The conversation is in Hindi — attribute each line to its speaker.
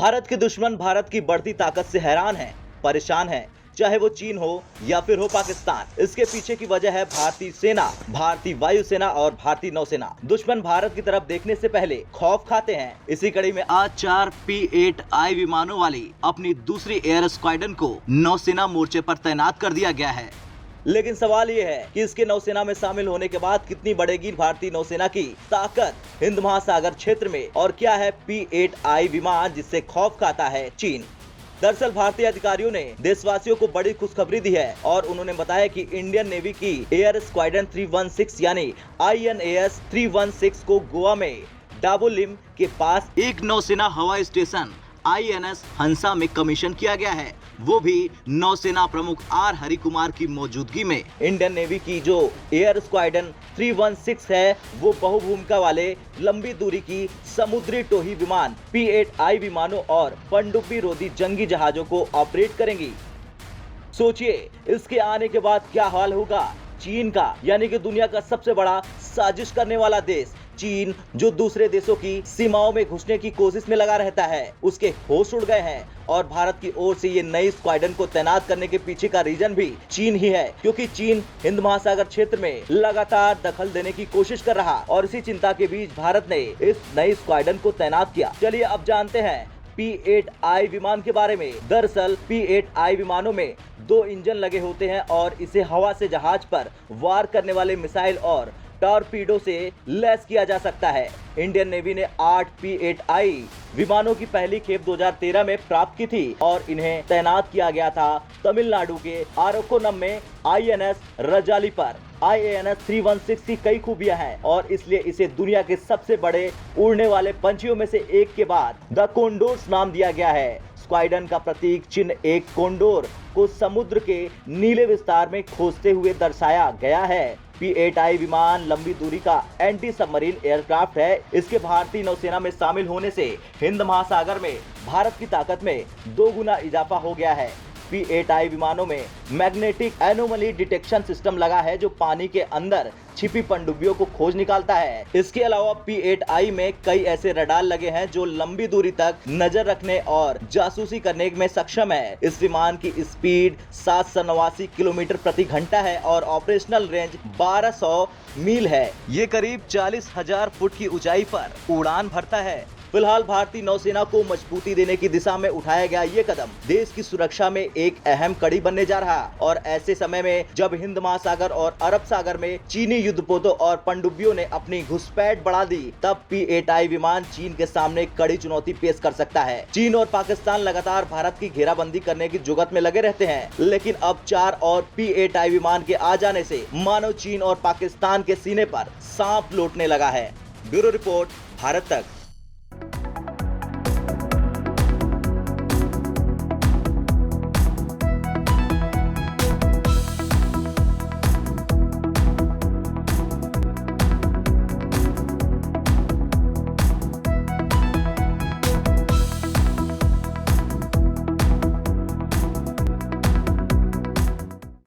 Speaker 1: भारत के दुश्मन भारत की बढ़ती ताकत से हैरान हैं, परेशान हैं, चाहे वो चीन हो या फिर हो पाकिस्तान। इसके पीछे की वजह है भारतीय सेना, भारतीय वायुसेना और भारतीय नौसेना। दुश्मन भारत की तरफ देखने से पहले खौफ खाते हैं। इसी कड़ी में आज 4 P-8I विमानों वाली अपनी दूसरी एयर स्क्वाड्रन को नौसेना मोर्चे पर तैनात कर दिया गया है। लेकिन सवाल ये है कि इसके नौसेना में शामिल होने के बाद कितनी बढ़ेगी भारतीय नौसेना की ताकत हिंद महासागर क्षेत्र में, और क्या है P-8I विमान जिससे खौफ खाता है चीन। दरअसल भारतीय अधिकारियों ने देशवासियों को बड़ी खुशखबरी दी है और उन्होंने बताया कि इंडियन नेवी की एयर स्क्वाड्रन 316 यानी INAS 316 को गोवा में डाबोलिम के पास एक नौसेना हवाई स्टेशन INS हंसा में कमीशन किया गया है, वो भी नौसेना प्रमुख R हरिकुमार की मौजूदगी में। इंडियन नेवी की जो एयर स्क्वाड्रन 316 है वो बहुभूमिका वाले लंबी दूरी की समुद्री टोही विमान P-8I विमानों और पनडुब्बी रोधी जंगी जहाजों को ऑपरेट करेंगी। सोचिए इसके आने के बाद क्या हाल होगा चीन का, यानी कि दुनिया का सबसे बड़ा साजिश करने वाला देश चीन, जो दूसरे देशों की सीमाओं में घुसने की कोशिश में लगा रहता है, उसके होश उड़ गए हैं। और भारत की ओर से ये नई स्क्वाड्रन को तैनात करने के पीछे का रीजन भी चीन ही है, क्योंकि चीन हिंद महासागर क्षेत्र में लगातार दखल देने की कोशिश कर रहा और इसी चिंता के बीच भारत ने इस नई स्क्वाड्रन को तैनात किया। चलिए अब जानते हैं P-8I विमान के बारे में। दरअसल P-8I विमानों में 2 इंजन लगे होते हैं और इसे हवा से जहाज पर वार करने वाले मिसाइल और टॉरपीडो से लैस किया जा सकता है। इंडियन नेवी ने 8 P-8I विमानों की पहली खेप 2013 में प्राप्त की थी और इन्हें तैनात किया गया था तमिलनाडु के आरकोनम में INS रजाली पर। INS 316 की कई खूबियां हैं और इसलिए इसे दुनिया के सबसे बड़े उड़ने वाले पंछियों में से एक के बाद द कोंडोर्स नाम दिया गया है। स्क्वाड्रन का प्रतीक चिन्ह एक कोंडोर को समुद्र के नीले विस्तार में खोजते हुए दर्शाया गया है। P-8I विमान लंबी दूरी का एंटी सबमरीन एयरक्राफ्ट है। इसके भारतीय नौसेना में शामिल होने से हिंद महासागर में भारत की ताकत में 2 गुना इजाफा हो गया है। P-8I विमानों में मैग्नेटिक एनोमली डिटेक्शन सिस्टम लगा है जो पानी के अंदर छिपी पनडुब्बियों को खोज निकालता है। इसके अलावा P-8I में कई ऐसे रडार लगे हैं जो लंबी दूरी तक नजर रखने और जासूसी करने में सक्षम है। इस विमान की स्पीड 789 किलोमीटर प्रति घंटा है और ऑपरेशनल रेंज 1200 मील है। ये करीब 40,000 फुट की ऊंचाई पर उड़ान भरता है। फिलहाल भारतीय नौसेना को मजबूती देने की दिशा में उठाया गया ये कदम देश की सुरक्षा में एक अहम कड़ी बनने जा रहा और ऐसे समय में जब हिंद महासागर और अरब सागर में चीनी युद्धपोतों और पनडुब्बियों ने अपनी घुसपैठ बढ़ा दी, तब P-8I विमान चीन के सामने कड़ी चुनौती पेश कर सकता है। चीन और पाकिस्तान लगातार भारत की घेराबंदी करने की जुगत में लगे रहते हैं, लेकिन अब 4 और P-8I विमान के आ जाने से मानो चीन और पाकिस्तान के सीने पर सांप लौटने लगा है। ब्यूरो रिपोर्ट, भारत तक।